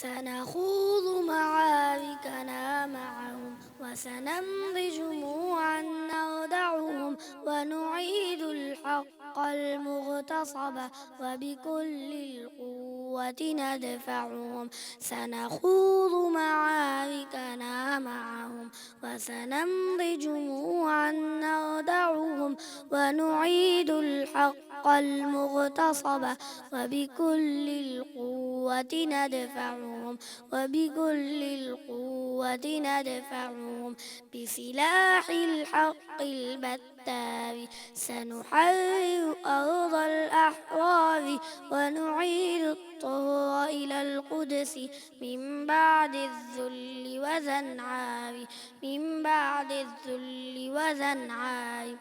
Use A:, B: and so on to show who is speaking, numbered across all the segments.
A: سنخوض معاركنا معهم وسنمضي جموعا نودعهم ونعيد الحق المغتصب وبكل القوة ندفعهم. سنخوض معاركنا معهم وسنمضي جموعا نودعهم ونعيد الحق المغتصب وبكل القوة ندفعهم وبكل القوة ندفعهم. بسلاح الحق البتار سنحرر أرض الأحرار ونعيد الطهر إلى القدس من بعد الذل وزنعار من بعد الذل وزنعار.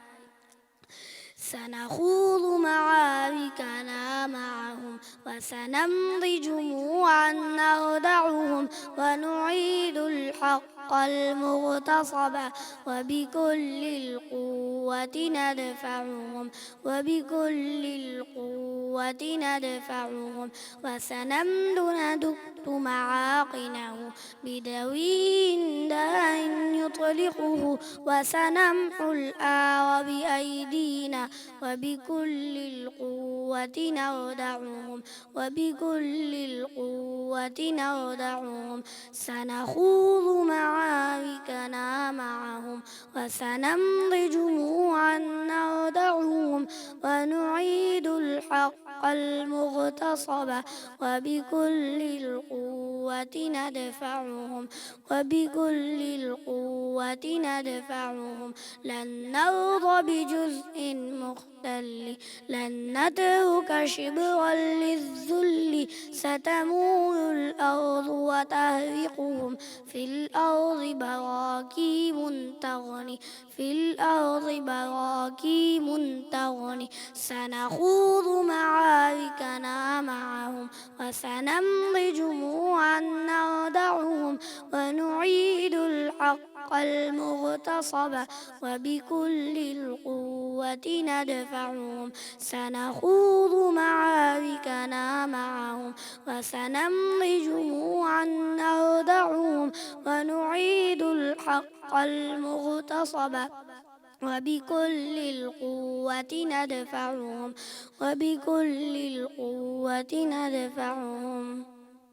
A: سنخوض معاركنا معهم وسنمضي جموعا نردعهم ونعيد الحق المغتصب وبكل القوة ندفعهم وبكل القوة ندفعهم. وسنمد معاقنه بدوي داء يطلقه وسنمحو الآر بأيدينا وبكل القوة نردعهم وبكل القوة نردعهم. سنخوض معاركنا معهم وسنمضي جموعا نردعهم ونعيد الحق المغتصب وبكل القوة ندفعهم وبكل القوة ندفعهم. لن نرضى بجزء مختل لن نترك شبرا للذل ستمول الأرض وتهرقهم في الأرض براكيم تغني في الأرض براكيم تغني. سنخوض معاركنا معهم وسنمضي جموعا نردعهم ونعيد الحق المغتصب وبكل القوة ندفعهم. سنخوض معاركنا معهم وسنمضي جموعا نردعهم ونعيد الحق المغتصب وبكل القوة ندفعهم وبكل القوة ندفعهم.